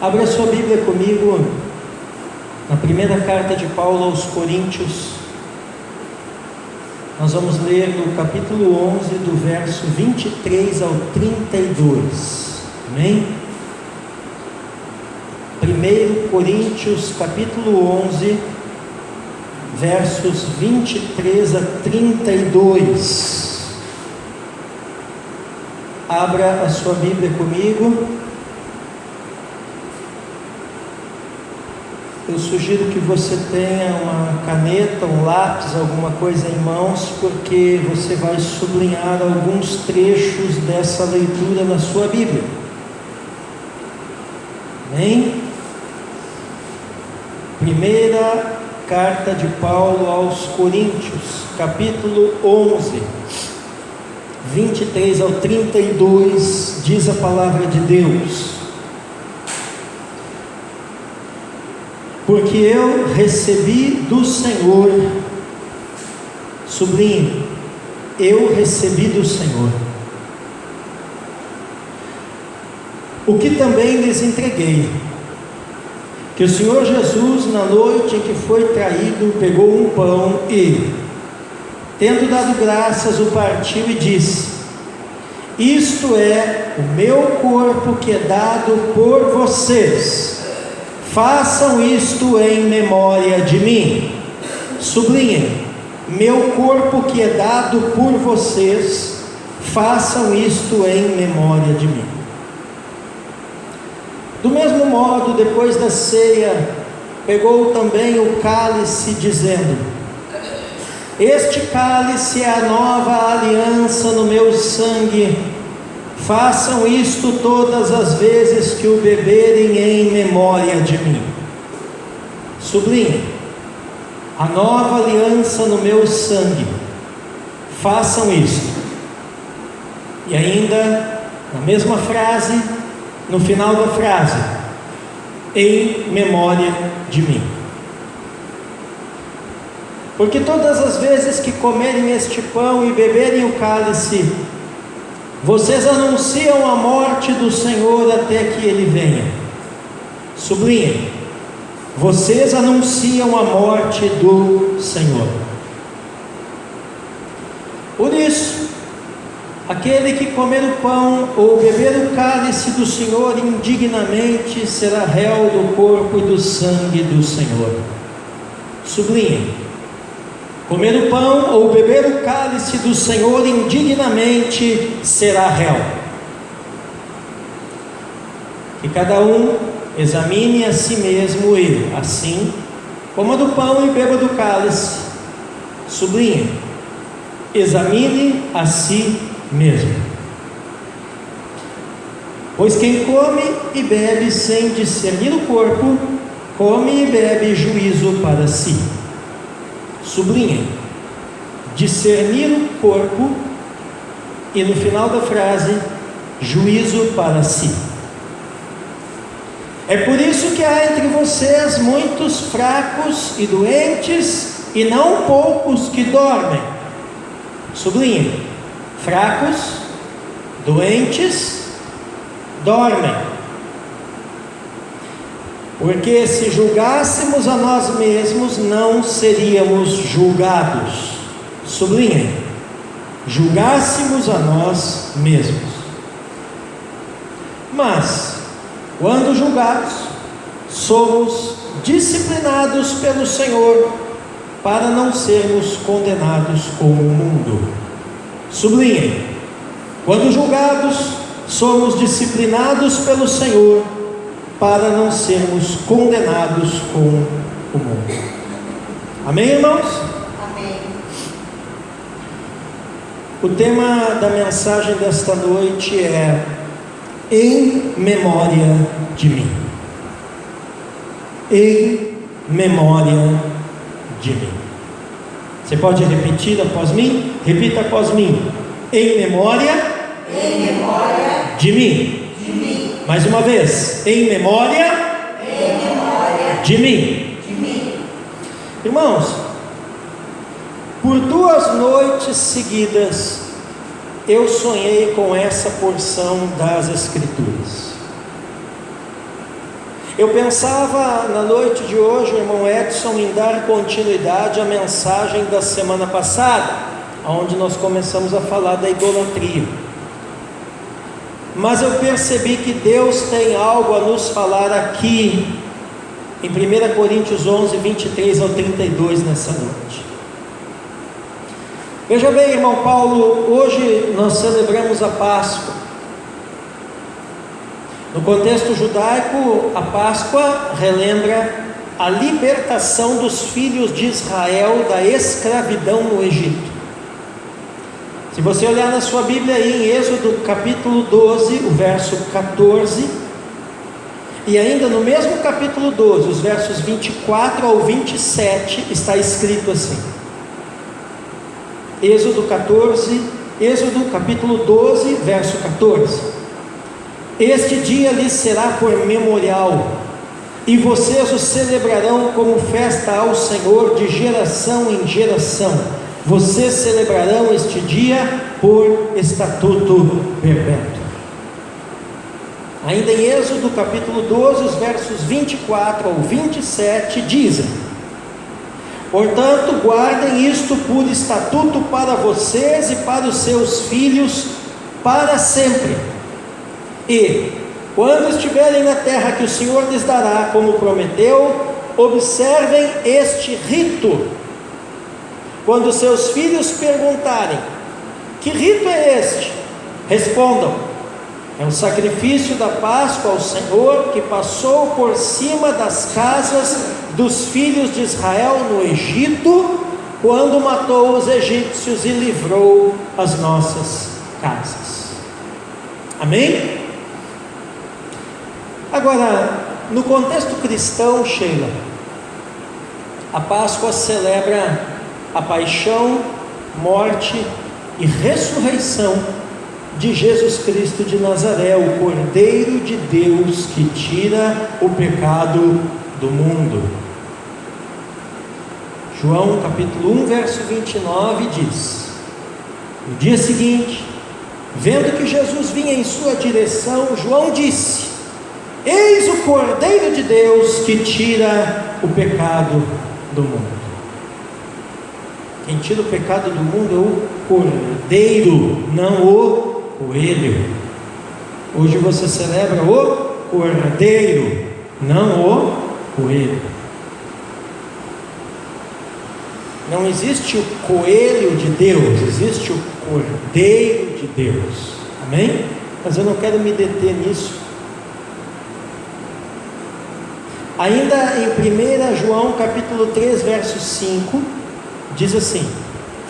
Abra sua Bíblia comigo na primeira carta de Paulo aos Coríntios. Nós vamos ler no capítulo 11, do verso 23 ao 32. Amém? 1 Coríntios, capítulo 11, versos 23 a 32. Abra a sua Bíblia comigo. Eu sugiro que você tenha uma caneta, um lápis, alguma coisa em mãos, porque você vai sublinhar alguns trechos dessa leitura na sua Bíblia. Amém? Primeira carta de Paulo aos Coríntios, capítulo 11, 23 ao 32, diz a palavra de Deus: porque eu recebi do Senhor, sublinhe, eu recebi do Senhor, o que também lhes entreguei, que o Senhor Jesus, na noite em que foi traído, pegou um pão e, tendo dado graças, o partiu e disse: isto é o meu corpo que é dado por vocês. Façam isto em memória de mim. Sublinhem: meu corpo que é dado por vocês. Façam isto em memória de mim. Do mesmo modo, depois da ceia, pegou também o cálice, dizendo: este cálice é a nova aliança no meu sangue. Façam isto todas as vezes que o beberem em memória de mim. Sublinhe: a nova aliança no meu sangue. Façam isto. E ainda, na mesma frase, no final da frase: em memória de mim. Porque todas as vezes que comerem este pão e beberem o cálice, vocês anunciam a morte do Senhor até que Ele venha. Sublinhem: vocês anunciam a morte do Senhor. Por isso, aquele que comer o pão ou beber o cálice do Senhor indignamente será réu do corpo e do sangue do Senhor. Sublinhem: comer o pão ou beber o cálice do Senhor indignamente será réu. Que cada um examine a si mesmo e, assim, coma do pão e beba do cálice. Sublinhe: examine a si mesmo. Pois quem come e bebe sem discernir o corpo, come e bebe juízo para si. Sublinhem: discernir o corpo, e no final da frase, juízo para si. É por isso que há entre vocês muitos fracos e doentes, e não poucos que dormem. Sublinhem: fracos, doentes, dormem. Porque se julgássemos a nós mesmos, não seríamos julgados. Sublinhem: julgássemos a nós mesmos. Mas, quando julgados, somos disciplinados pelo Senhor, para não sermos condenados com o mundo. Sublinhem: quando julgados, somos disciplinados pelo Senhor, para não sermos condenados com o mundo. Amém, irmãos? Amém. O tema da mensagem desta noite é: em memória de mim. Em memória de mim. Você pode repetir após mim? Repita após mim: em memória de mim. De mim. Mais uma vez: em memória de mim. De mim. Irmãos, por 2 noites seguidas eu sonhei com essa porção das Escrituras. Eu pensava na noite de hoje, o irmão Edson, em dar continuidade à mensagem da semana passada, onde nós começamos a falar da idolatria. Mas eu percebi que Deus tem algo a nos falar aqui, em 1 Coríntios 11, 23 ao 32, nessa noite. Veja bem, irmão Paulo, hoje nós celebramos a Páscoa. No contexto judaico, a Páscoa relembra a libertação dos filhos de Israel da escravidão no Egito. Se você olhar na sua Bíblia aí em Êxodo capítulo 12, o verso 14, e ainda no mesmo capítulo 12, os versos 24 ao 27, está escrito assim. Êxodo capítulo 12, verso 14. Este dia lhes será por memorial, e vocês o celebrarão como festa ao Senhor de geração em geração. Vocês celebrarão este dia por estatuto perpétuo. Ainda em Êxodo capítulo 12, os versos 24 ao 27 dizem: portanto, guardem isto por estatuto para vocês e para os seus filhos para sempre. E, quando estiverem na terra que o Senhor lhes dará, como prometeu, observem este rito. Quando seus filhos perguntarem: que rito é este? Respondam: é o sacrifício da Páscoa ao Senhor, que passou por cima das casas dos filhos de Israel no Egito, quando matou os egípcios e livrou as nossas casas. Amém? Agora, no contexto cristão, Sheila, a Páscoa celebra a paixão, morte e ressurreição de Jesus Cristo de Nazaré, o Cordeiro de Deus que tira o pecado do mundo. João capítulo 1, verso 29 diz: no dia seguinte, vendo que Jesus vinha em sua direção, João disse: eis o Cordeiro de Deus que tira o pecado do mundo. Quem tira o pecado do mundo é o Cordeiro, não o coelho. Hoje você celebra o Cordeiro, não o coelho. Não existe o coelho de Deus, existe o Cordeiro de Deus. Amém? Mas eu não quero me deter nisso. Ainda em 1 João capítulo 3, verso 5, diz assim,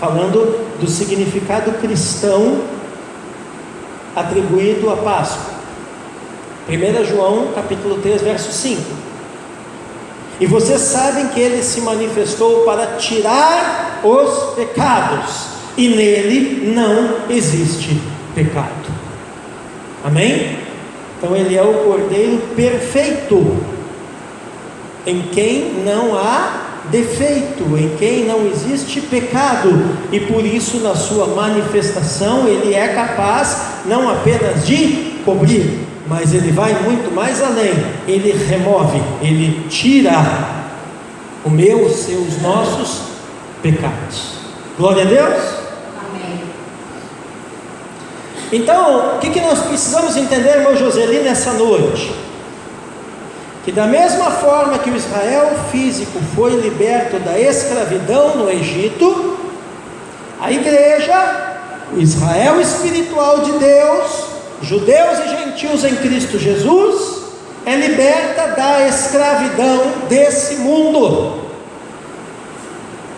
falando do significado cristão atribuído à Páscoa. 1 João capítulo 3, verso 5. E vocês sabem que ele se manifestou para tirar os pecados, e nele não existe pecado. Amém? Então ele é o Cordeiro perfeito, em quem não há defeito, em quem não existe pecado, e por isso na sua manifestação ele é capaz não apenas de cobrir, mas ele vai muito mais além, ele remove, ele tira o meu, os seus, nossos pecados. Glória a Deus. Amém. Então, o que nós precisamos entender, irmão Joseli, nessa noite? Que da mesma forma que o Israel físico foi liberto da escravidão no Egito, a igreja, o Israel espiritual de Deus, judeus e gentios em Cristo Jesus, é liberta da escravidão desse mundo.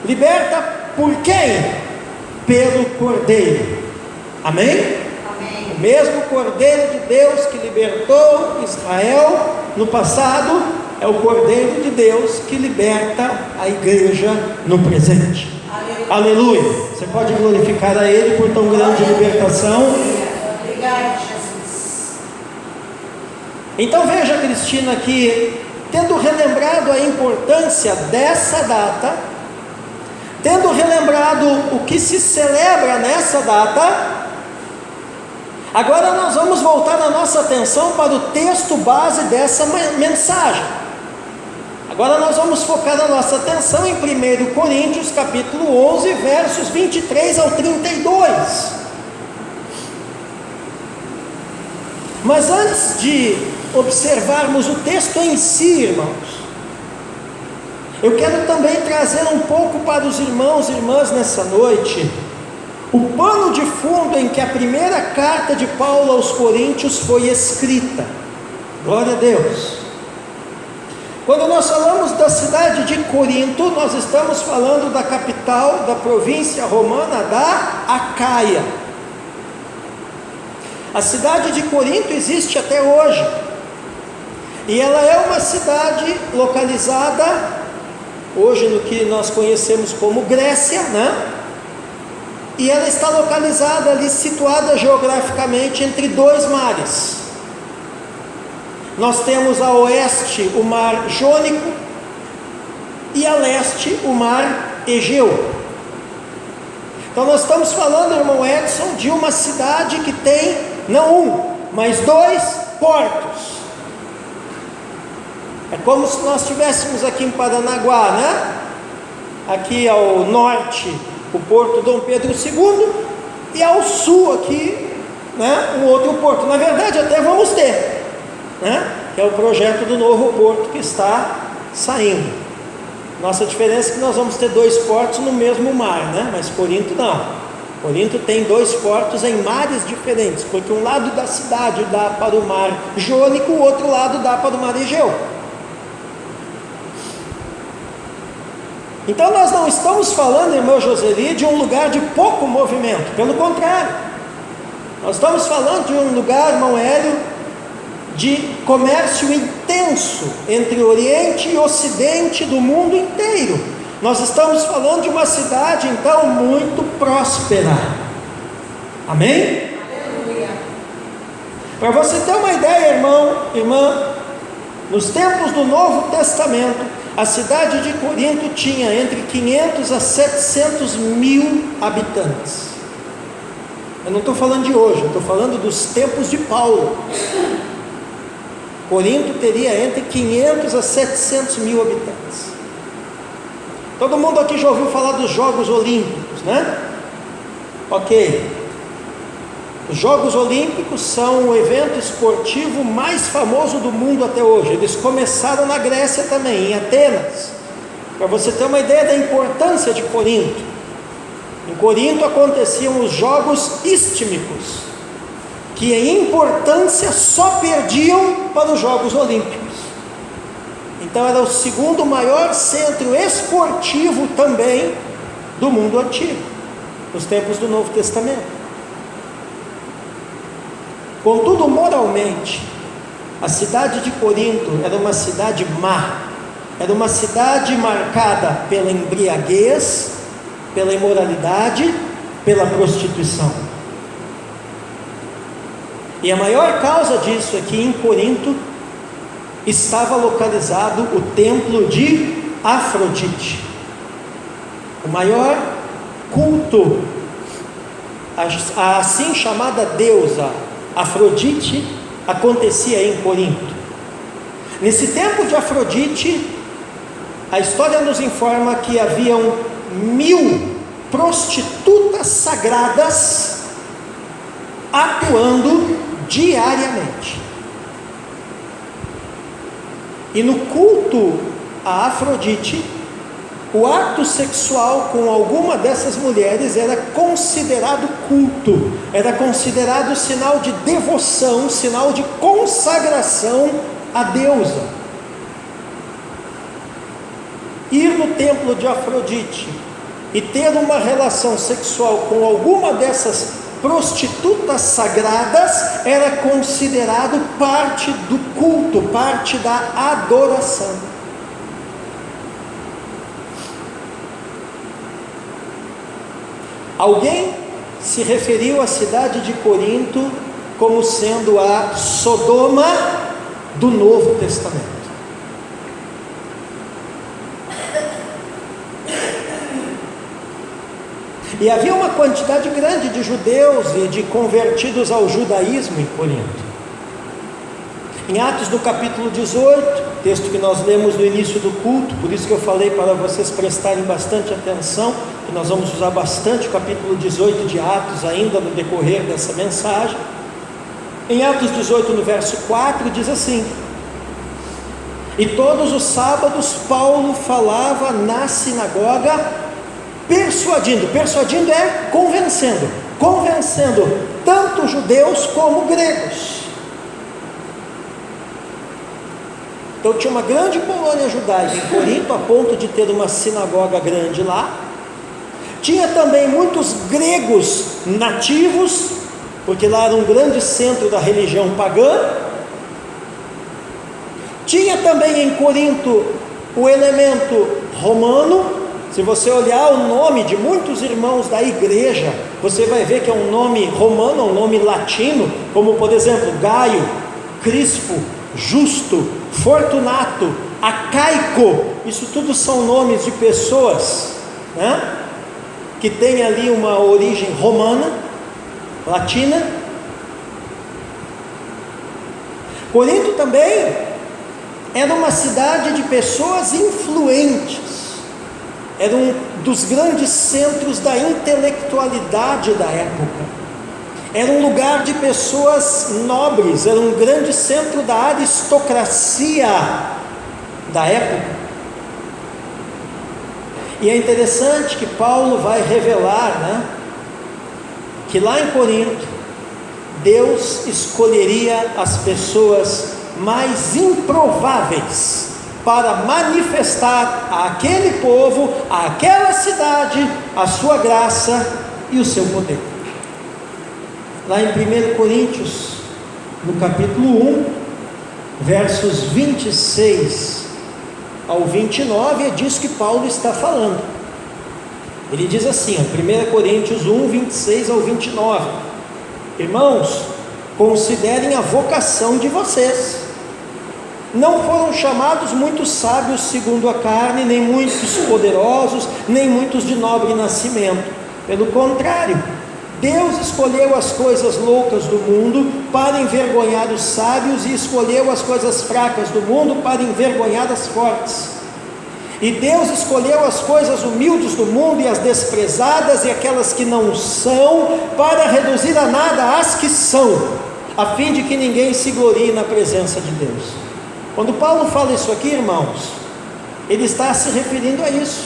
Liberta por quem? Pelo Cordeiro. Amém? O mesmo Cordeiro de Deus que libertou Israel no passado, é o Cordeiro de Deus que liberta a igreja no presente. Aleluia. Aleluia. Você pode glorificar a Ele por tão grande libertação. Obrigado, Jesus. Então veja, Cristina, que tendo relembrado a importância dessa data, tendo relembrado o que se celebra nessa data, Agora nós vamos voltar a nossa atenção para o texto base dessa mensagem. Agora nós vamos focar a nossa atenção em 1 Coríntios capítulo 11, versos 23 ao 32. Mas antes de observarmos o texto em si, irmãos, eu quero também trazer um pouco para os irmãos e irmãs nessa noite o pano de fundo em que a primeira carta de Paulo aos Coríntios foi escrita. Glória a Deus. Quando nós falamos da cidade de Corinto, nós estamos falando da capital da província romana da Acaia. A cidade de Corinto existe até hoje, e ela é uma cidade localizada hoje no que nós conhecemos como Grécia, né? E ela está localizada ali, situada geograficamente entre dois mares. Nós temos a oeste o mar Jônico e a leste o mar Egeu. Então nós estamos falando, irmão Edson, de uma cidade que tem não um, mas dois portos. É como se nós estivéssemos aqui em Paranaguá, né? Aqui ao norte o porto Dom Pedro II, e ao sul aqui, né, um outro porto. Na verdade até vamos ter, né, que é o projeto do novo porto que está saindo. Nossa diferença é que nós vamos ter dois portos no mesmo mar, né? Mas Corinto não. Corinto tem dois portos em mares diferentes, porque um lado da cidade dá para o mar Jônico, o outro lado dá para o mar Egeu. Então nós não estamos falando, irmão Joseli, de um lugar de pouco movimento, pelo contrário, nós estamos falando de um lugar, irmão Hélio, de comércio intenso entre Oriente e Ocidente do mundo inteiro. Nós estamos falando de uma cidade então muito próspera. Amém? Aleluia. Para você ter uma ideia, irmão, irmã, nos tempos do Novo Testamento, a cidade de Corinto tinha entre 500 a 700 mil habitantes. Eu não estou falando de hoje, eu estou falando dos tempos de Paulo. Corinto teria entre 500 a 700 mil habitantes. Todo mundo aqui já ouviu falar dos Jogos Olímpicos, né? Ok. Os Jogos Olímpicos são o evento esportivo mais famoso do mundo até hoje. Eles começaram na Grécia também, em Atenas. Para você ter uma ideia da importância de Corinto. Em Corinto aconteciam os Jogos Istmicos, que em importância só perdiam para os Jogos Olímpicos. Então era o segundo maior centro esportivo também do mundo antigo, nos tempos do Novo Testamento. Contudo, moralmente, a cidade de Corinto era uma cidade má, era uma cidade marcada pela embriaguez, pela imoralidade, pela prostituição. E a maior causa disso é que em Corinto estava localizado o templo de Afrodite, o maior culto, a assim chamada deusa Afrodite acontecia em Corinto. Nesse templo de Afrodite, a história nos informa que haviam 1000 prostitutas sagradas atuando diariamente. E no culto a Afrodite, o ato sexual com alguma dessas mulheres era considerado culto, era considerado sinal de devoção, sinal de consagração à deusa. Ir no templo de Afrodite e ter uma relação sexual com alguma dessas prostitutas sagradas era considerado parte do culto, parte da adoração. Alguém se referiu à cidade de Corinto como sendo a Sodoma do Novo Testamento. E havia uma quantidade grande de judeus e de convertidos ao judaísmo em Corinto. Em Atos do capítulo 18, texto que nós lemos no início do culto, por isso que eu falei para vocês prestarem bastante atenção, que nós vamos usar bastante o capítulo 18 de Atos ainda no decorrer dessa mensagem. Em Atos 18, no verso 4, diz assim: e todos os sábados Paulo falava na sinagoga, persuadindo é convencendo tanto judeus como gregos. Então tinha uma grande colônia judaica em Corinto, a ponto de ter uma sinagoga grande lá. Tinha também muitos gregos nativos, porque lá era um grande centro da religião pagã. Tinha também em Corinto o elemento romano. Se você olhar o nome de muitos irmãos da igreja, você vai ver que é um nome romano, um nome latino, como por exemplo Gaio, Crispo, Justo, Fortunato, Acaico. Isso tudo são nomes de pessoas, né, que têm ali uma origem romana, latina. Corinto também era uma cidade de pessoas influentes, era um dos grandes centros da intelectualidade da época, era um lugar de pessoas nobres, era um grande centro da aristocracia da época. E é interessante que Paulo vai revelar, né, que lá em Corinto Deus escolheria as pessoas mais improváveis para manifestar àquele povo, àquela cidade, a sua graça e o seu poder. Lá em 1 Coríntios, no capítulo 1, versos 26 ao 29, é disso que Paulo está falando. Ele diz assim, 1 Coríntios 1, 26 ao 29: irmãos, considerem a vocação de vocês. Não foram chamados muitos sábios segundo a carne, nem muitos poderosos, nem muitos de nobre nascimento. Pelo contrário, Deus escolheu as coisas loucas do mundo para envergonhar os sábios, e escolheu as coisas fracas do mundo para envergonhar as fortes. E Deus escolheu as coisas humildes do mundo e as desprezadas e aquelas que não são, para reduzir a nada as que são, a fim de que ninguém se glorie na presença de Deus. Quando Paulo fala isso aqui, irmãos, ele está se referindo a isso,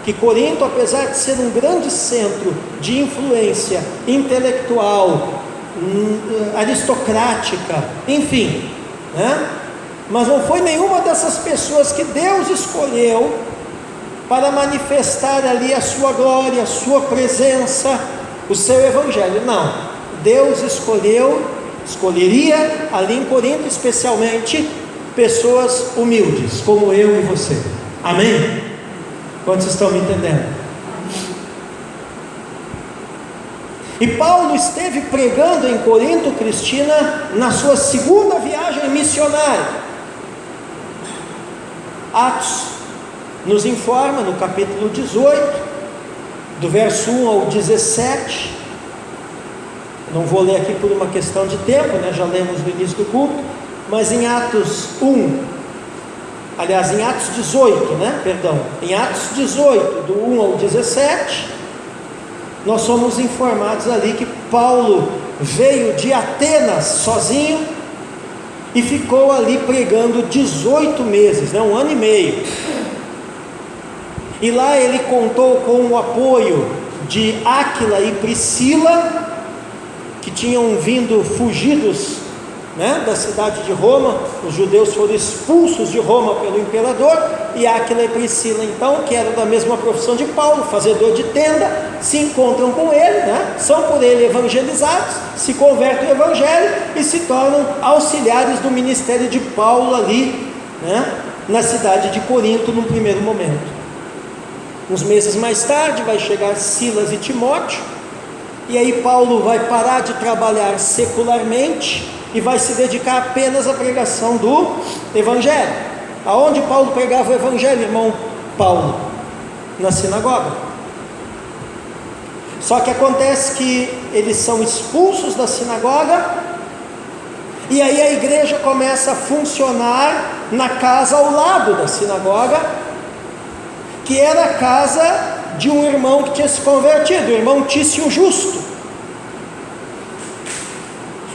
que Corinto, apesar de ser um grande centro de influência intelectual, aristocrática, enfim, né? Mas não foi nenhuma dessas pessoas que Deus escolheu para manifestar ali a sua glória, a sua presença, o seu evangelho. Não, Deus escolheria ali em Corinto especialmente pessoas humildes, como eu e você. Amém? Quantos estão me entendendo? E Paulo esteve pregando em Corinto, Cristina, na sua segunda viagem missionária. Atos nos informa no capítulo 18, do verso 1 ao 17. Não vou ler aqui por uma questão de tempo, né? Já lemos no início do culto. Mas em Atos 1, aliás, em Atos 18, né? Perdão, em Atos 18, do 1 ao 17, nós somos informados ali que Paulo veio de Atenas sozinho e ficou ali pregando 18 meses, né? 1 ano e meio. E lá ele contou com o apoio de Áquila e Priscila, que tinham vindo fugidos, né, da cidade de Roma. Os judeus foram expulsos de Roma pelo imperador, e Áquila e Priscila, então, que eram da mesma profissão de Paulo, fazedor de tenda, se encontram com ele, né, são por ele evangelizados, se convertem ao evangelho e se tornam auxiliares do ministério de Paulo ali, né, na cidade de Corinto, num primeiro momento. Uns meses mais tarde vai chegar Silas e Timóteo, e aí Paulo vai parar de trabalhar secularmente e vai se dedicar apenas à pregação do evangelho. Aonde Paulo pregava o evangelho, irmão? Paulo, na sinagoga. Só que acontece que eles são expulsos da sinagoga, e aí a igreja começa a funcionar na casa ao lado da sinagoga, que era a casa de um irmão que tinha se convertido, o irmão Tício Justo.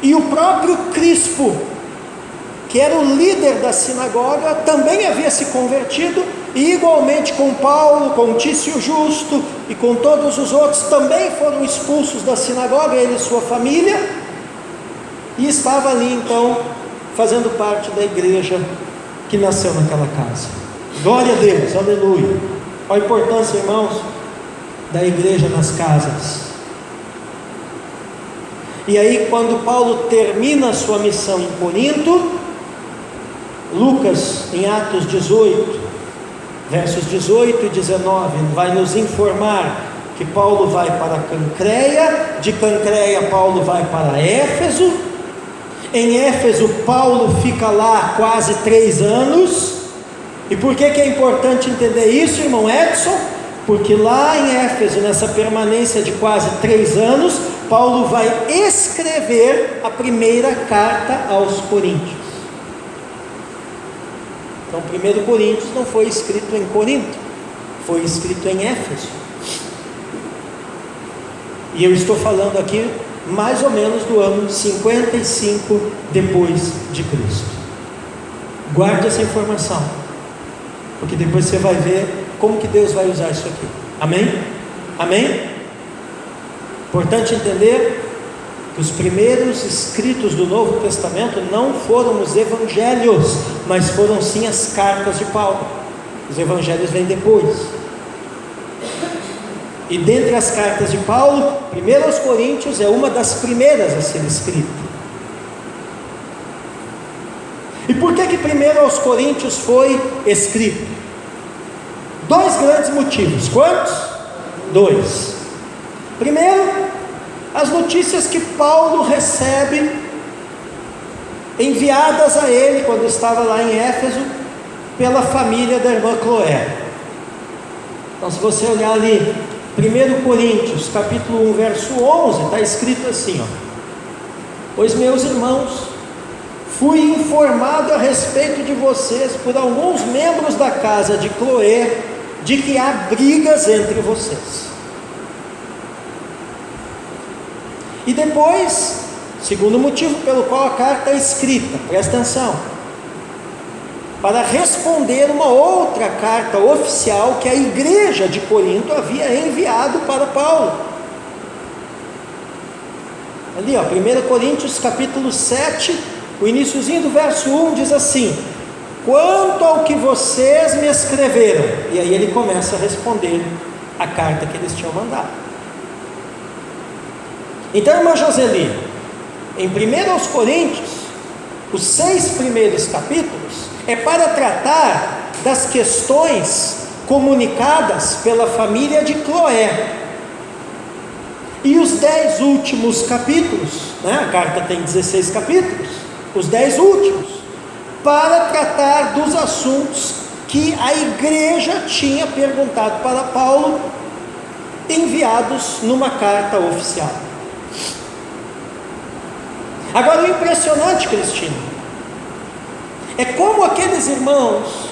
E o próprio Crispo, que era o líder da sinagoga, também havia se convertido, e igualmente com Paulo, com Tício Justo e com todos os outros, também foram expulsos da sinagoga, ele e sua família, e estava ali então, fazendo parte da igreja que nasceu naquela casa. Glória a Deus, aleluia. Olha a importância, irmãos, da igreja nas casas. E aí, quando Paulo termina a sua missão em Corinto, Lucas, em Atos 18, versos 18 e 19, vai nos informar que Paulo vai para Cancreia, de Cancreia Paulo vai para Éfeso, em Éfeso Paulo fica lá quase 3 anos, e por que é importante entender isso, irmão Edson? Porque lá em Éfeso, nessa permanência de quase 3 anos, Paulo vai escrever a primeira carta aos Coríntios. Então, 1 Coríntios não foi escrito em Corinto, foi escrito em Éfeso. E eu estou falando aqui mais ou menos do ano 55 depois de Cristo. Guarde essa informação, porque depois você vai ver como que Deus vai usar isso aqui. Amém? Amém? Importante entender que os primeiros escritos do Novo Testamento não foram os evangelhos, mas foram sim as cartas de Paulo. Os evangelhos vêm depois. E dentre as cartas de Paulo, 1 aos Coríntios é uma das primeiras a ser escrita. E por que 1 aos Coríntios foi escrito? 2 grandes motivos. Quantos? 2. Primeiro, as notícias que Paulo recebe, enviadas a ele quando estava lá em Éfeso, pela família da irmã Cloé. Então, se você olhar ali, 1 Coríntios, capítulo 1, verso 11, está escrito assim, ó: pois, meus irmãos, fui informado a respeito de vocês por alguns membros da casa de Cloé, de que há brigas entre vocês. E depois, segundo motivo pelo qual a carta é escrita, presta atenção, para responder uma outra carta oficial que a igreja de Corinto havia enviado para Paulo. Ali, ó, 1 Coríntios capítulo 7, o iniciozinho do verso 1 diz assim: quanto ao que vocês me escreveram, e aí ele começa a responder a carta que eles tinham mandado. Então, irmã Joseli, em 1 aos Coríntios, os 6 primeiros capítulos é para tratar das questões comunicadas pela família de Cloé, e os 10 últimos capítulos, né, a carta tem 16 capítulos, os 10 últimos, para tratar dos assuntos que a igreja tinha perguntado para Paulo, enviados numa carta oficial. Agora, o impressionante, Cristina, é como aqueles irmãos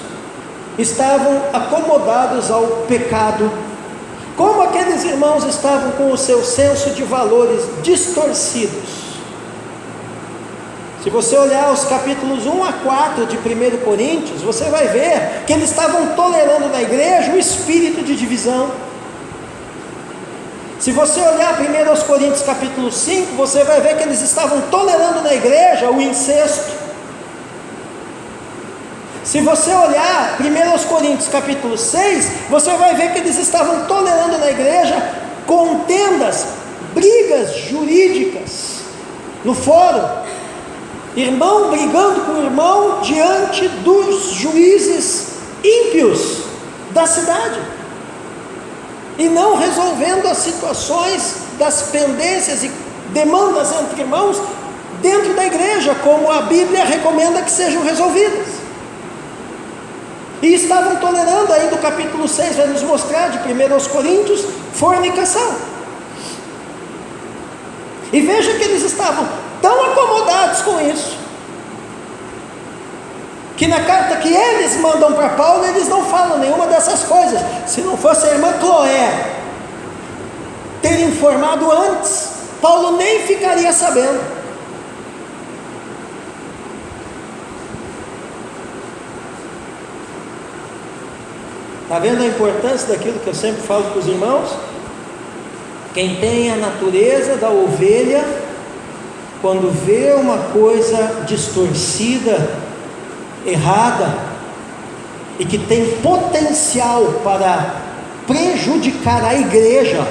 estavam acomodados ao pecado, como aqueles irmãos estavam com o seu senso de valores distorcidos. Se você olhar os capítulos 1 a 4 de 1 Coríntios, você vai ver que eles estavam tolerando na igreja o espírito de divisão. Se você olhar 1 aos Coríntios capítulo 5, você vai ver que eles estavam tolerando na igreja o incesto. Se você olhar 1 aos Coríntios capítulo 6, você vai ver que eles estavam tolerando na igreja contendas, brigas jurídicas no fórum, irmão brigando com irmão diante dos juízes ímpios da cidade, e não resolvendo as situações das pendências e demandas entre irmãos dentro da igreja, como a Bíblia recomenda que sejam resolvidas. E estavam tolerando, ainda o capítulo 6 vai nos mostrar, de 1 aos Coríntios, fornicação. E veja que eles estavam tão acomodados com isso, que na carta que eles mandam para Paulo, eles não falam nenhuma dessas coisas. Se não fosse a irmã Cloé ter informado antes, Paulo nem ficaria sabendo. Está vendo a importância daquilo que eu sempre falo para os irmãos? Quem tem a natureza da ovelha, quando vê uma coisa distorcida, errada, e que tem potencial para prejudicar a igreja,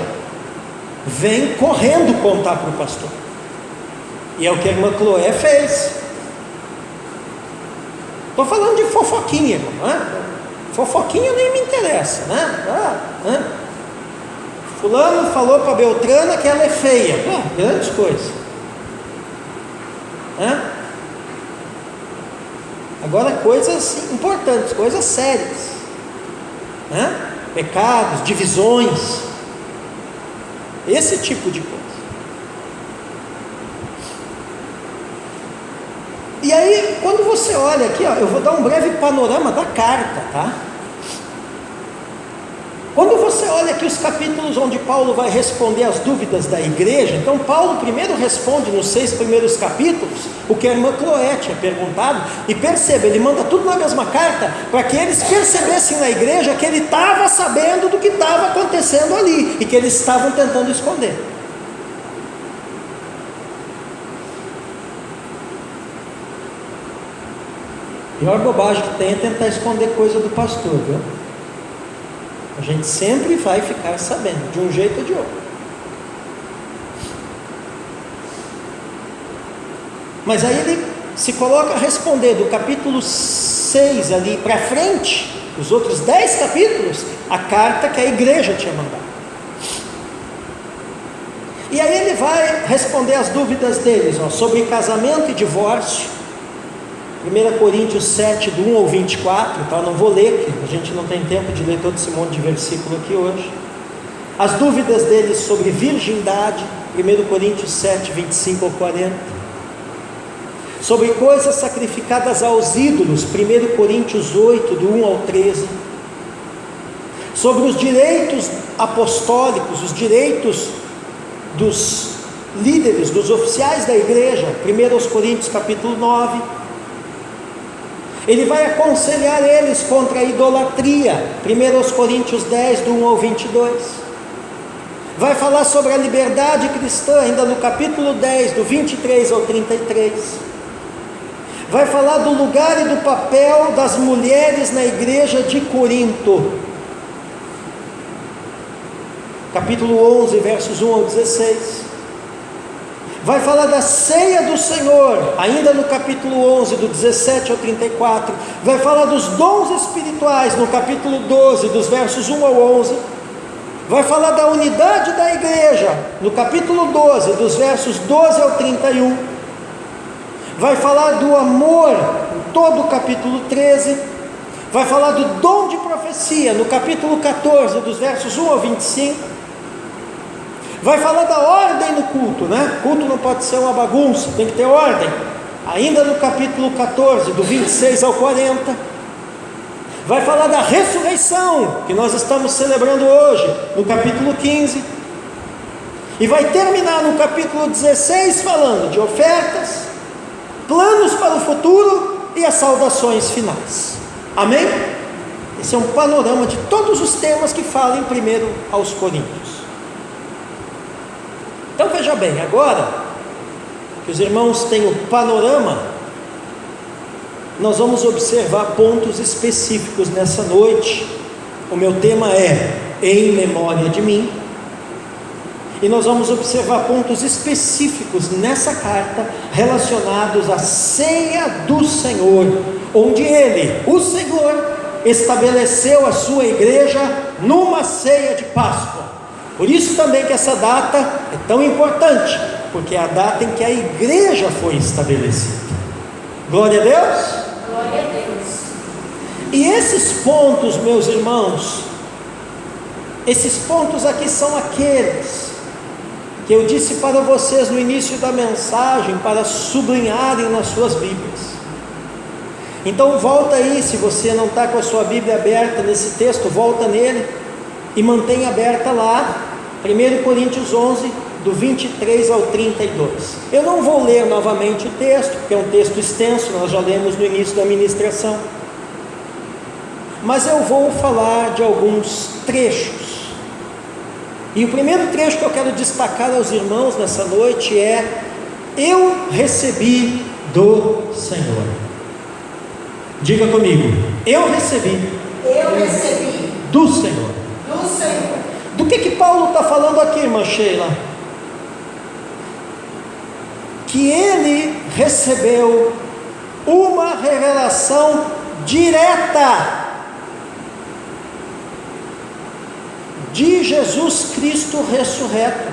vem correndo contar para o pastor. E é o que a irmã Cloé fez. Estou falando de fofoquinha, irmão, não é? Fofoquinha nem me interessa, né? Fulano falou para Beltrana que ela é feia. Grandes coisas. Agora coisas importantes, coisas sérias, pecados, divisões, esse tipo de coisa. E aí, quando você olha aqui, eu vou dar um breve panorama da carta, tá? Quando você olha aqui os capítulos onde Paulo vai responder as dúvidas da igreja, então Paulo primeiro responde nos 6 primeiros capítulos o que a irmã Cloé tinha perguntado, e perceba, ele manda tudo na mesma carta, para que eles percebessem na igreja que ele estava sabendo do que estava acontecendo ali, e que eles estavam tentando esconder. A pior bobagem que tem é tentar esconder coisa do pastor, viu? A gente sempre vai ficar sabendo, de um jeito ou de outro. Mas aí ele se coloca a responder do capítulo 6 ali para frente, os outros 10 capítulos, a carta que a igreja tinha mandado. E aí ele vai responder as dúvidas deles, sobre casamento e divórcio. 1 Coríntios 7, do 1 ao 24, tá? Não vou ler, porque a gente não tem tempo de ler todo esse monte de versículo aqui hoje. As dúvidas deles sobre virgindade, 1 Coríntios 7, 25 ao 40. Sobre coisas sacrificadas aos ídolos, 1 Coríntios 8, do 1 ao 13. Sobre os direitos apostólicos, os direitos dos líderes, dos oficiais da igreja, 1 Coríntios capítulo 9. Ele vai aconselhar eles contra a idolatria, 1 Coríntios 10, do 1 ao 22. Vai falar sobre a liberdade cristã, ainda no capítulo 10, do 23 ao 33. Vai falar do lugar e do papel das mulheres na igreja de Corinto, capítulo 11, versos 1 ao 16. Vai falar da ceia do Senhor, ainda no capítulo 11, do 17 ao 34. Vai falar dos dons espirituais, no capítulo 12, dos versos 1 ao 11. Vai falar da unidade da igreja, no capítulo 12, dos versos 12 ao 31. Vai falar do amor, em todo o capítulo 13. Vai falar do dom de profecia, no capítulo 14, dos versos 1 ao 25. Vai falar da ordem no culto, né? Culto não pode ser uma bagunça, tem que ter ordem. Ainda no capítulo 14, do 26 ao 40. Vai falar da ressurreição, que nós estamos celebrando hoje, no capítulo 15. E vai terminar no capítulo 16 falando de ofertas, planos para o futuro e as saudações finais. Amém? Esse é um panorama de todos os temas que falam primeiro aos Coríntios. Então veja bem, agora que os irmãos têm o panorama, nós vamos observar pontos específicos nessa noite. O meu tema é em memória de mim, e nós vamos observar pontos específicos nessa carta relacionados à ceia do Senhor, onde Ele, o Senhor, estabeleceu a sua igreja numa ceia de Páscoa. Por isso também que essa data é tão importante, porque é a data em que a igreja foi estabelecida. Glória a Deus? Glória a Deus. E esses pontos, meus irmãos, esses pontos aqui são aqueles que eu disse para vocês no início da mensagem, para sublinharem nas suas Bíblias. Então volta aí, se você não está com a sua Bíblia aberta nesse texto, volta nele e mantém aberta lá, 1 Coríntios 11, do 23 ao 32. Eu não vou ler novamente o texto, porque é um texto extenso, nós já lemos no início da ministração, mas eu vou falar de alguns trechos. E o primeiro trecho que eu quero destacar aos irmãos nessa noite é: eu recebi do Senhor. Diga comigo: eu recebi do Senhor. Do que Paulo está falando aqui, irmã Sheila? Que ele recebeu uma revelação direta de Jesus Cristo ressurreto.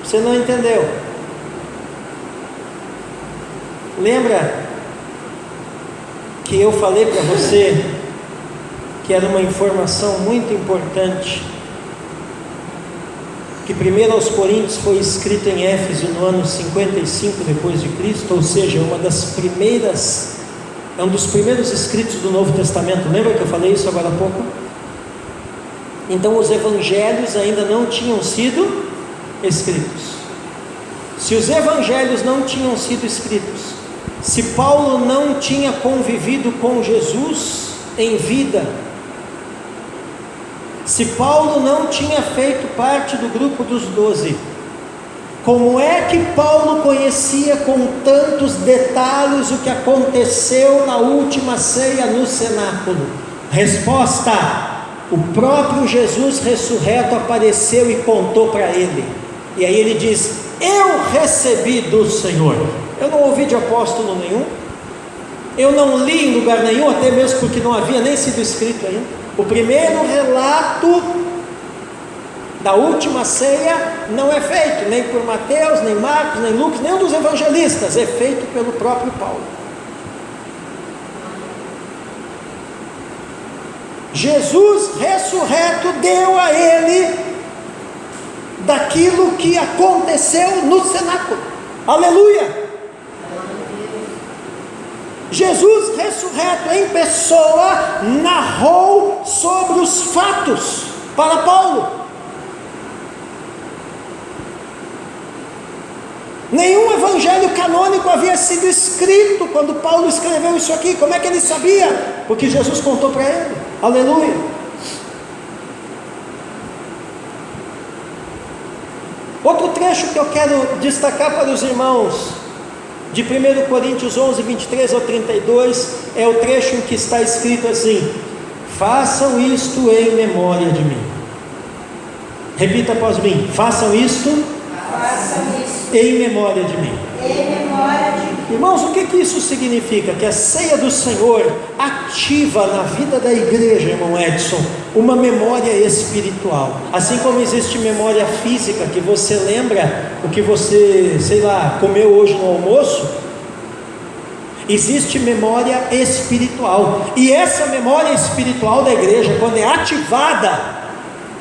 Você não entendeu? Lembra que eu falei para você que era uma informação muito importante, que 1 aos Coríntios foi escrito em Éfeso no ano 55 depois de Cristo, ou seja, é um dos primeiros escritos do Novo Testamento. Lembra que eu falei isso agora há pouco? Então os evangelhos ainda não tinham sido escritos. Se os evangelhos não tinham sido escritos, se Paulo não tinha convivido com Jesus em vida, se Paulo não tinha feito parte do grupo dos 12, como é que Paulo conhecia com tantos detalhes o que aconteceu na última ceia no cenáculo? Resposta: o próprio Jesus ressurreto apareceu e contou para ele. E aí ele diz: eu recebi do Senhor. Eu não ouvi de apóstolo nenhum, eu não li em lugar nenhum, até mesmo porque não havia nem sido escrito ainda. O primeiro relato da última ceia não é feito nem por Mateus, nem Marcos, nem Lucas, nem um dos evangelistas, é feito pelo próprio Paulo. Jesus ressurreto deu a ele daquilo que aconteceu no cenáculo. Aleluia! Jesus ressurreto em pessoa narrou sobre os fatos para Paulo. Nenhum evangelho canônico havia sido escrito quando Paulo escreveu isso aqui. Como é que ele sabia? Porque Jesus contou para ele. Aleluia! Outro trecho que eu quero destacar para os irmãos, de 1 Coríntios 11, 23 ao 32, é o trecho em que está escrito assim: façam isto em memória de mim. Repita após mim: façam isto em memória de mim. Irmãos, o que isso significa? Que a ceia do Senhor ativa na vida da igreja, irmão Edson, uma memória espiritual. Assim como existe memória física, que você lembra o que você, comeu hoje no almoço, existe memória espiritual. E essa memória espiritual da igreja, quando é ativada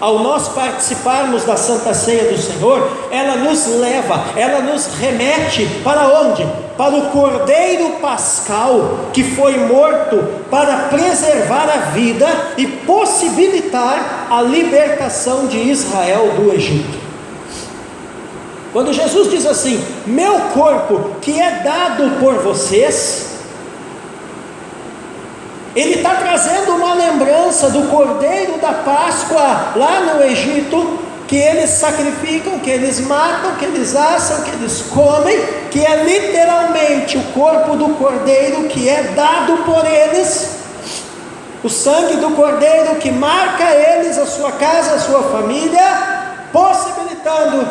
ao nós participarmos da Santa Ceia do Senhor, ela nos leva, ela nos remete para onde? Para o Cordeiro Pascal, que foi morto para preservar a vida e possibilitar a libertação de Israel do Egito. Quando Jesus diz assim: meu corpo que é dado por vocês, ele está trazendo uma lembrança do Cordeiro da Páscoa lá no Egito, que eles sacrificam, que eles matam, que eles assam, que eles comem, que é literalmente o corpo do Cordeiro que é dado por eles, o sangue do Cordeiro que marca eles, a sua casa, a sua família, possibilitando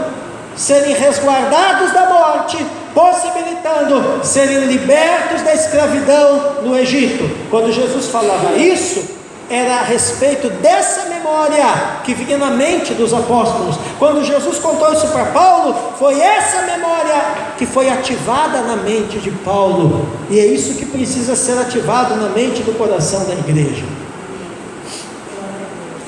serem resguardados da morte, possibilitando serem libertos da escravidão no Egito. Quando Jesus falava isso, era a respeito dessa memória que vinha na mente dos apóstolos. Quando Jesus contou isso para Paulo, foi essa memória que foi ativada na mente de Paulo, e é isso que precisa ser ativado na mente do coração da igreja.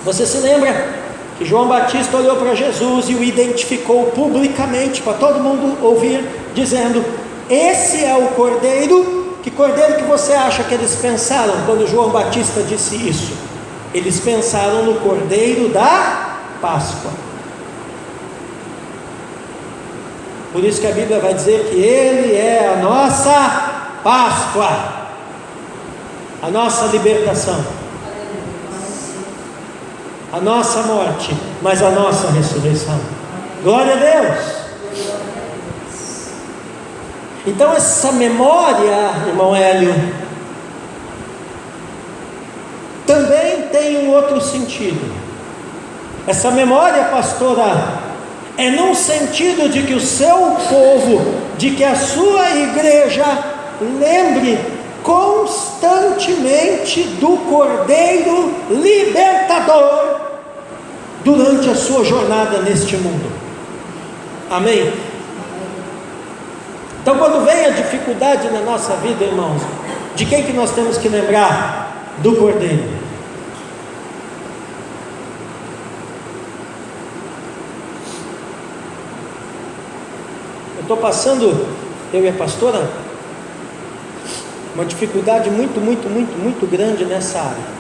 Você se lembra que João Batista olhou para Jesus e o identificou publicamente, para todo mundo ouvir, dizendo: esse é o cordeiro. Que cordeiro que você acha que eles pensaram quando João Batista disse isso? Eles pensaram no cordeiro da Páscoa. Por isso que a Bíblia vai dizer que ele é a nossa Páscoa, a nossa libertação, a nossa morte, mas a nossa ressurreição. Glória a Deus! Então essa memória, irmão Hélio, também tem um outro sentido. Essa memória, pastora, é num sentido de que o seu povo, de que a sua igreja lembre constantemente do Cordeiro libertador durante a sua jornada neste mundo. Amém? Então, quando vem a dificuldade na nossa vida, irmãos, de quem que nós temos que lembrar? Do Cordeiro. Eu estou passando, eu e a pastora, uma dificuldade muito grande nessa área.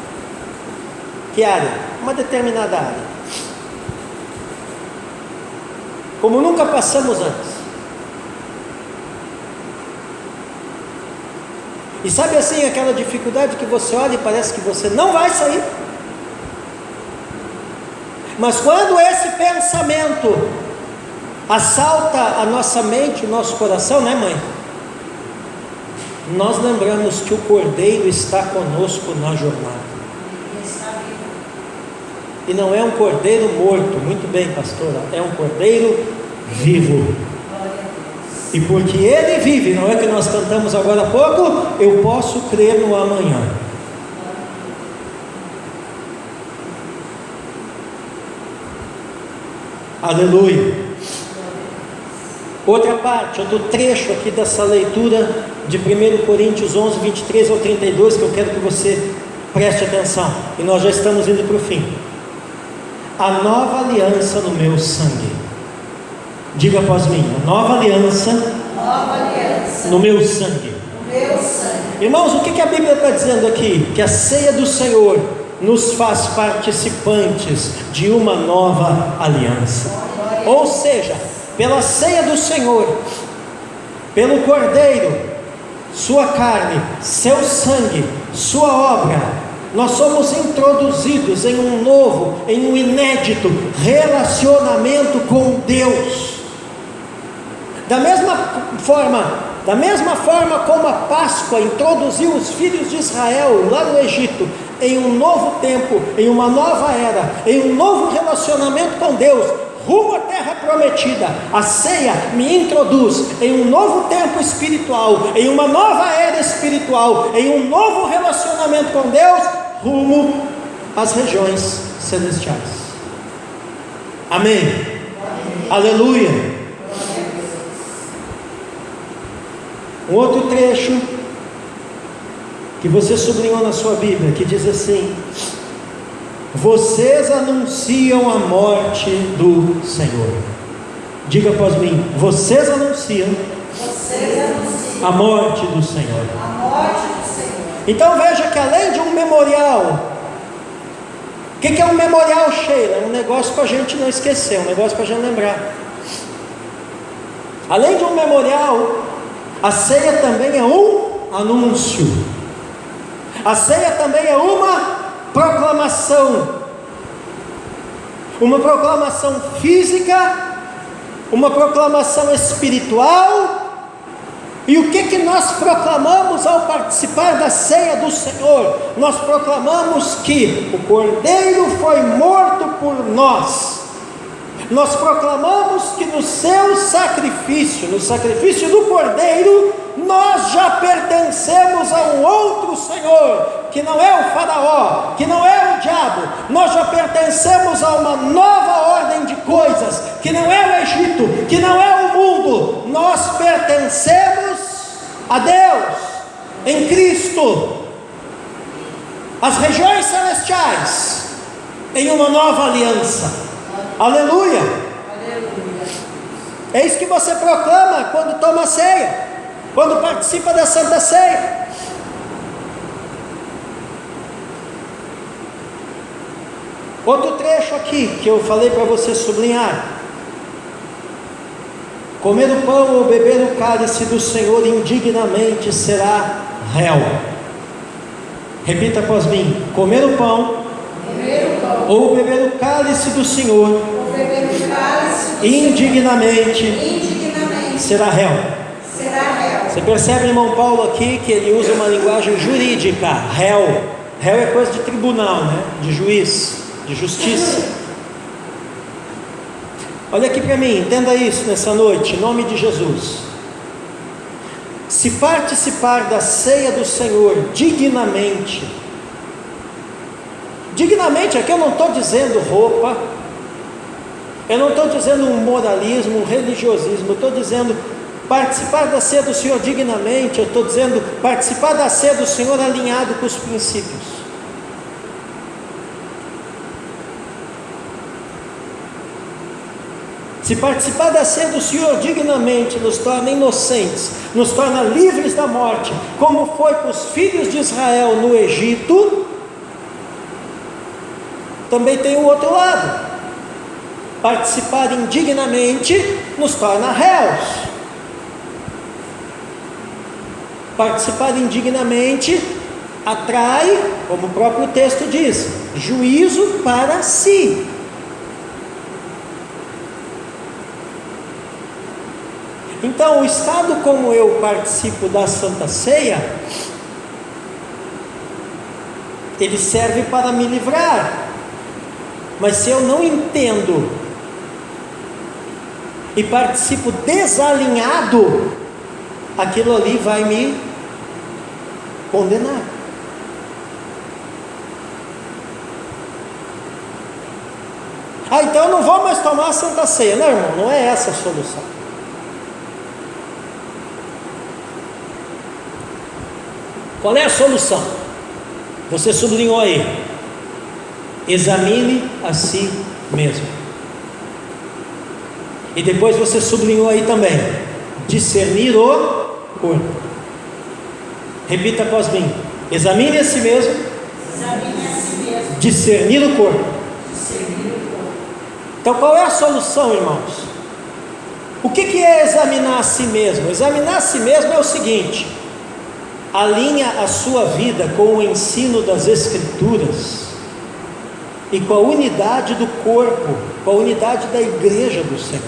Que área? Uma determinada área. Como nunca passamos antes. E sabe assim, aquela dificuldade que você olha e parece que você não vai sair? Mas quando esse pensamento assalta a nossa mente, o nosso coração, né, mãe? Nós lembramos que o Cordeiro está conosco na jornada. E não é um cordeiro morto, muito bem, pastora, é um cordeiro vivo. E porque ele vive, não é que nós cantamos agora há pouco, eu posso crer no amanhã. Aleluia. Outra parte, outro trecho aqui dessa leitura de 1 Coríntios 11, 23 ao 32, que eu quero que você preste atenção, e nós já estamos indo para o fim. A nova aliança no meu sangue. Diga após mim: a nova aliança no meu sangue. Irmãos, o que a Bíblia está dizendo aqui? Que a ceia do Senhor nos faz participantes de uma nova aliança. Ou seja, pela ceia do Senhor, pelo Cordeiro, sua carne, seu sangue, sua obra, nós somos introduzidos em um novo, em um inédito relacionamento com Deus. Da mesma forma como a Páscoa introduziu os filhos de Israel lá no Egito, em um novo tempo, em uma nova era, em um novo relacionamento com Deus, rumo à terra prometida, a ceia me introduz em um novo tempo espiritual, em uma nova era espiritual, em um novo relacionamento com Deus, rumo às regiões celestiais. Amém? Amém. Aleluia. Um outro trecho que você sublinhou na sua Bíblia, que diz assim: vocês anunciam a morte do Senhor. Diga após mim: vocês anunciam a morte do Senhor. Então veja que além de um memorial, o que é um memorial, Sheila? É um negócio para a gente não esquecer, um negócio para a gente lembrar. Além de um memorial, a ceia também é um anúncio. A ceia também é uma proclamação física, uma proclamação espiritual. E o que nós proclamamos ao participar da ceia do Senhor? Nós proclamamos que o Cordeiro foi morto por nós. Nós proclamamos que no seu sacrifício, no sacrifício do Cordeiro, nós já pertencemos a um outro Senhor, que não é o Faraó, que não é o diabo. Nós já pertencemos a uma nova ordem de coisas, que não é o Egito, que não é o mundo. Nós pertencemos a Deus em Cristo, as regiões celestiais, em uma nova aliança. Aleluia! É isso que você proclama quando toma a ceia, quando participa da Santa Ceia. Outro trecho aqui que eu falei para você sublinhar: comer o pão ou beber o cálice do Senhor indignamente será réu. Repita após mim: comer o pão ou beber o cálice do Senhor indignamente será réu. Você percebe, irmão Paulo, aqui que ele usa uma linguagem jurídica. Réu é coisa de tribunal, né? De juiz, de justiça. Olha aqui para mim, entenda isso nessa noite, em nome de Jesus. Se participar da ceia do Senhor dignamente aqui eu não estou dizendo roupa, eu não estou dizendo um moralismo, um religiosismo, eu estou dizendo participar da ceia do Senhor dignamente, eu estou dizendo participar da ceia do Senhor alinhado com os princípios. Se participar da ceia do Senhor dignamente nos torna inocentes, nos torna livres da morte, como foi para os filhos de Israel no Egito, também tem o outro lado. Participar indignamente nos torna réus. Participar indignamente atrai, como o próprio texto diz, juízo para si. Então, o estado como eu participo da Santa Ceia, ele serve para me livrar. Mas se eu não entendo e participo desalinhado, aquilo ali vai me condenar. Então eu não vou mais tomar a Santa Ceia. Não, irmão, não é essa a solução. Qual é a solução? Você sublinhou aí: examine a si mesmo. E depois você sublinhou aí também: discernir o corpo. Repita após mim: examine a si mesmo, discernir o corpo. Então qual é a solução, irmãos? O que é examinar a si mesmo? Examinar a si mesmo é o seguinte: alinha a sua vida com o ensino das Escrituras e com a unidade do corpo, com a unidade da igreja do Senhor.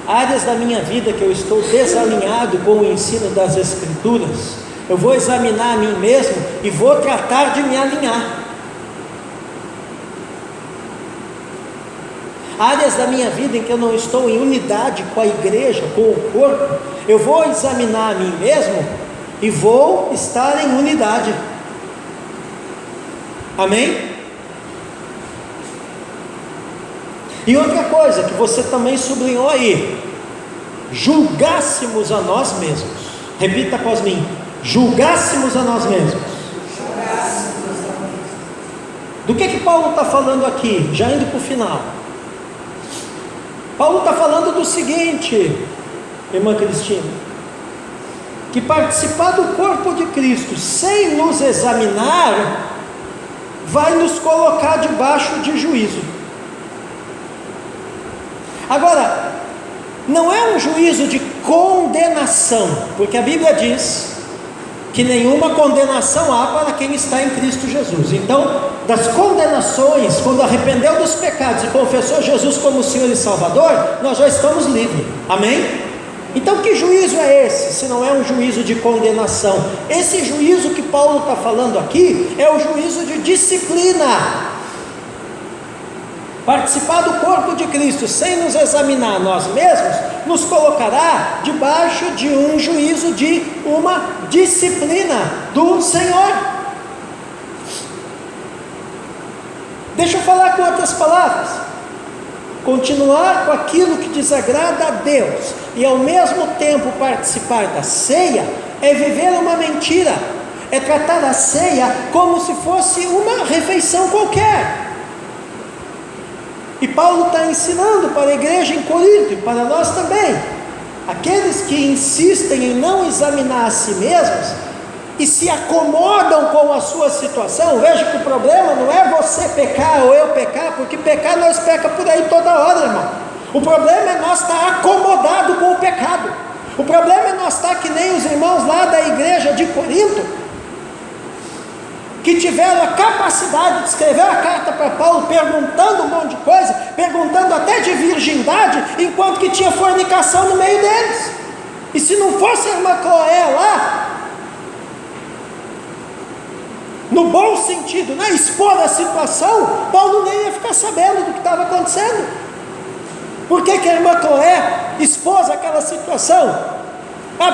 Áreas da minha vida que eu estou desalinhado com o ensino das Escrituras, eu vou examinar a mim mesmo e vou tratar de me alinhar. Áreas da minha vida em que eu não estou em unidade com a igreja, com o corpo, eu vou examinar a mim mesmo e vou estar em unidade. Amém? E outra coisa que você também sublinhou aí: julgássemos a nós mesmos. Repita após mim: julgássemos a nós mesmos. Do que Paulo está falando aqui? Já indo para o final. Paulo está falando do seguinte, irmã Cristina: que participar do corpo de Cristo sem nos examinar vai nos colocar debaixo de juízo. Agora, não é um juízo de condenação, porque a Bíblia diz que nenhuma condenação há para quem está em Cristo Jesus. Então, das condenações, quando arrependeu dos pecados e confessou Jesus como Senhor e Salvador, nós já estamos livres. Amém? Então que juízo é esse, se não é um juízo de condenação? Esse juízo que Paulo está falando aqui é o juízo de disciplina. Participar do corpo de Cristo sem nos examinar nós mesmos, nos colocará debaixo de um juízo de uma disciplina do Senhor. Deixa eu falar com outras palavras: continuar com aquilo que desagrada a Deus e ao mesmo tempo participar da ceia é viver uma mentira, é tratar a ceia como se fosse uma refeição qualquer. E Paulo está ensinando para a igreja em Corinto, e para nós também, aqueles que insistem em não examinar a si mesmos, e se acomodam com a sua situação. Veja que o problema não é você pecar ou eu pecar, porque pecar nós peca por aí toda hora, irmão. O problema é nós estar acomodado com o pecado. O problema é nós estar que nem os irmãos lá da igreja de Corinto, que tiveram a capacidade de escrever a carta para Paulo, perguntando um monte de coisa, perguntando até de virgindade, enquanto que tinha fornicação no meio deles. E se não fosse a irmã Cloé lá, no bom sentido, expor a situação, Paulo nem ia ficar sabendo do que estava acontecendo. Por que a irmã Cloé expôs aquela situação?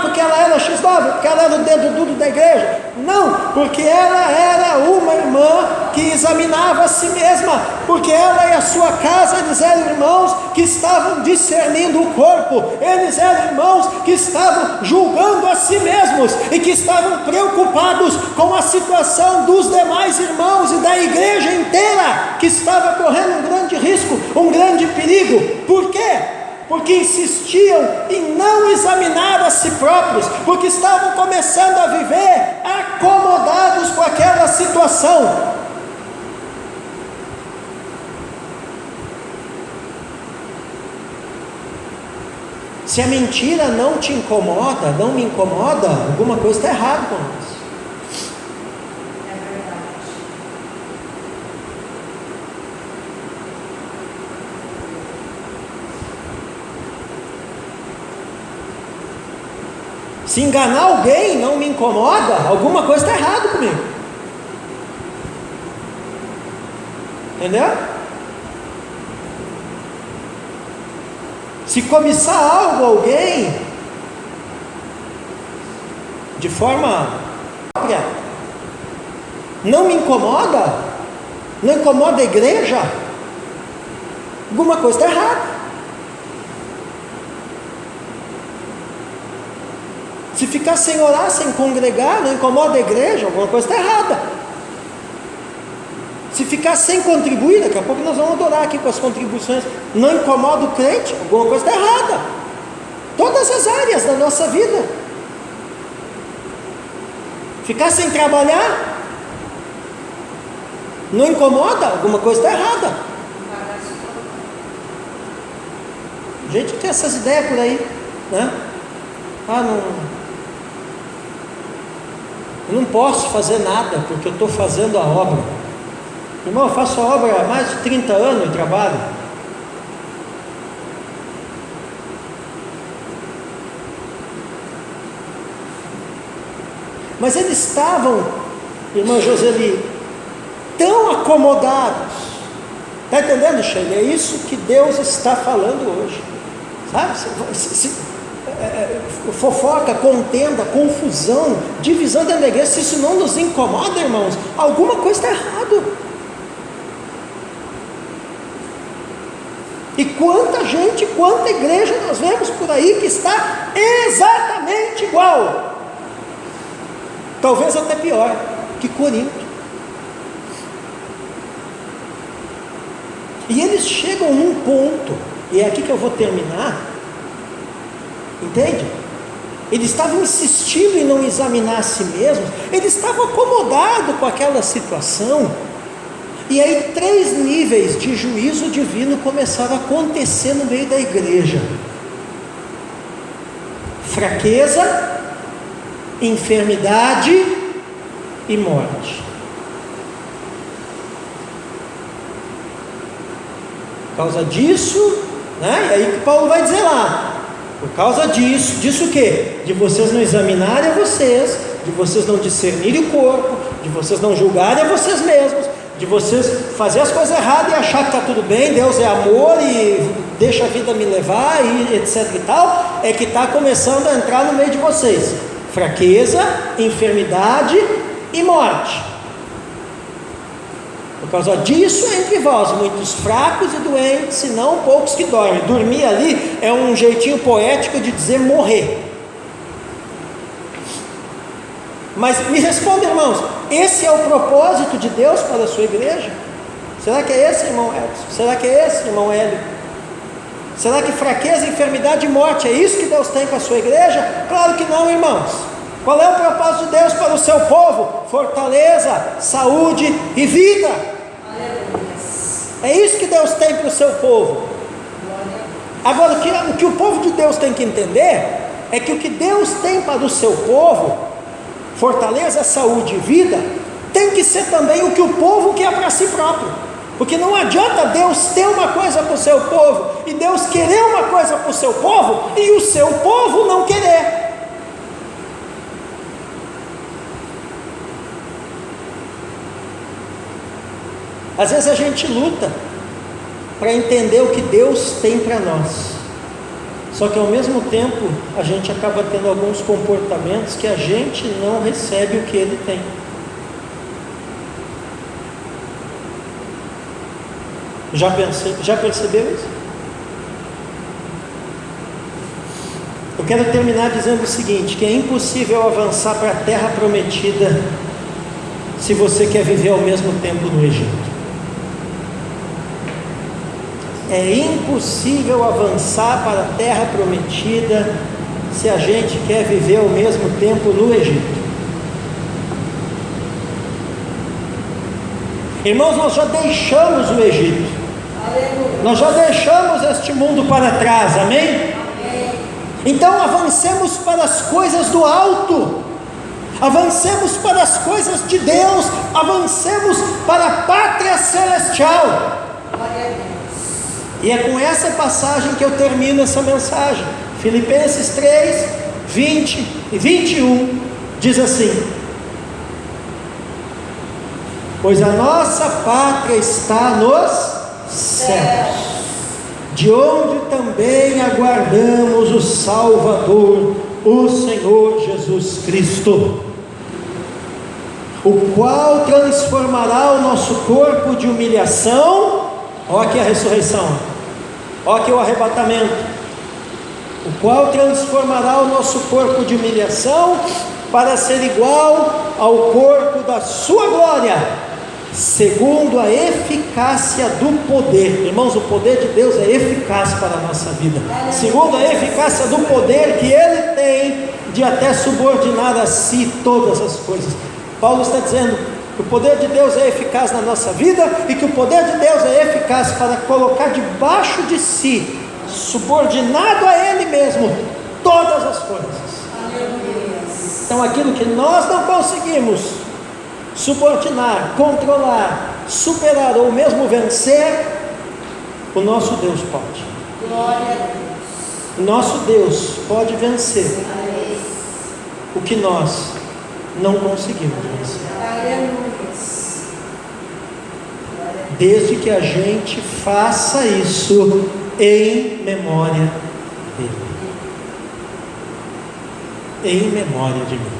Porque ela era X9, porque ela era o dedo duro da igreja? Não, porque ela era uma irmã que examinava a si mesma, porque ela e a sua casa, eles eram irmãos que estavam discernindo o corpo, eles eram irmãos que estavam julgando a si mesmos, e que estavam preocupados com a situação dos demais irmãos e da igreja inteira, que estava correndo um grande risco, um grande perigo. Por quê? Porque insistiam em não examinar a si próprios, porque estavam começando a viver acomodados com aquela situação. Se a mentira não te incomoda, não me incomoda, alguma coisa está errada com nós. Se enganar alguém não me incomoda, alguma coisa está errada comigo. Entendeu? Se cobiçar algo a alguém de forma própria, não me incomoda, não incomoda a igreja, alguma coisa está errada. Se ficar sem orar, sem congregar, não incomoda a igreja, alguma coisa está errada. Se ficar sem contribuir, daqui a pouco nós vamos adorar aqui com as contribuições, não incomoda o crente, alguma coisa está errada. Todas as áreas da nossa vida. Ficar sem trabalhar, não incomoda, alguma coisa está errada. A gente tem essas ideias por aí, né? Eu não posso fazer nada, porque eu estou fazendo a obra. Irmão, eu faço a obra há mais de 30 anos e trabalho. Mas eles estavam, irmã Joseli, tão acomodados. Está entendendo, Sheila? É isso que Deus está falando hoje. Sabe? Fofoca, contenda, confusão, divisão da igreja, se isso não nos incomoda, irmãos, alguma coisa está errada. E quanta gente, quanta igreja nós vemos por aí que está exatamente igual, talvez até pior que Corinto. E eles chegam num ponto, e é aqui que eu vou terminar. Entende? Eles estavam insistindo em não examinar a si mesmos, eles estavam acomodados com aquela situação, e aí 3 níveis de juízo divino começaram a acontecer no meio da igreja: fraqueza, enfermidade e morte. Por causa disso, e aí que Paulo vai dizer lá, por causa disso o quê? De vocês não examinarem a vocês, de vocês não discernirem o corpo, de vocês não julgarem a vocês mesmos, de vocês fazer as coisas erradas e achar que está tudo bem, Deus é amor e deixa a vida me levar e etc e tal, é que está começando a entrar no meio de vocês: fraqueza, enfermidade e morte. Por causa disso, entre vós, muitos fracos e doentes, se não poucos que dormem. Dormir ali é um jeitinho poético de dizer morrer. Mas me responda, irmãos, esse é o propósito de Deus para a sua igreja? Será que é esse, irmão Edson? Será que é esse, irmão Hélio? Será que fraqueza, enfermidade e morte é isso que Deus tem para a sua igreja? Claro que não, irmãos. Qual é o propósito de Deus para o seu povo? Fortaleza, saúde e vida. É isso que Deus tem para o seu povo. Agora, o que o povo de Deus tem que entender é que o que Deus tem para o seu povo, fortaleza, saúde e vida, tem que ser também o que o povo quer para si próprio. Porque não adianta Deus ter uma coisa para o seu povo, e Deus querer uma coisa para o seu povo, e o seu povo não querer. Às vezes a gente luta para entender o que Deus tem para nós, só que ao mesmo tempo a gente acaba tendo alguns comportamentos que a gente não recebe o que Ele tem. Já percebeu isso? Eu quero terminar dizendo o seguinte, que é impossível avançar para a terra prometida se você quer viver ao mesmo tempo no Egito. É impossível avançar para a terra prometida se a gente quer viver ao mesmo tempo no Egito. Irmãos, nós já deixamos o Egito. Nós já deixamos este mundo para trás, amém? Então avancemos para as coisas do alto, avancemos para as coisas de Deus, avancemos para a pátria celestial. E é com essa passagem que eu termino essa mensagem. Filipenses 3, 20 e 21 diz assim: pois a nossa pátria está nos céus, de onde também aguardamos o Salvador, o Senhor Jesus Cristo, o qual transformará o nosso corpo de humilhação, olha aqui a ressurreição, olha aqui o arrebatamento, o qual transformará o nosso corpo de humilhação para ser igual ao corpo da sua glória, segundo a eficácia do poder. Irmãos, o poder de Deus é eficaz para a nossa vida, segundo a eficácia do poder que Ele tem de até subordinar a si todas as coisas. Paulo está dizendo que o poder de Deus é eficaz na nossa vida, e que o poder de Deus é eficaz para colocar debaixo de si, subordinado a Ele mesmo, todas as coisas. Então aquilo que nós não conseguimos subordinar, controlar, superar ou mesmo vencer, o nosso Deus pode. Glória a Deus. O nosso Deus pode vencer o que nós não conseguimos vencer, desde que a gente faça isso em memória dele, em memória de mim.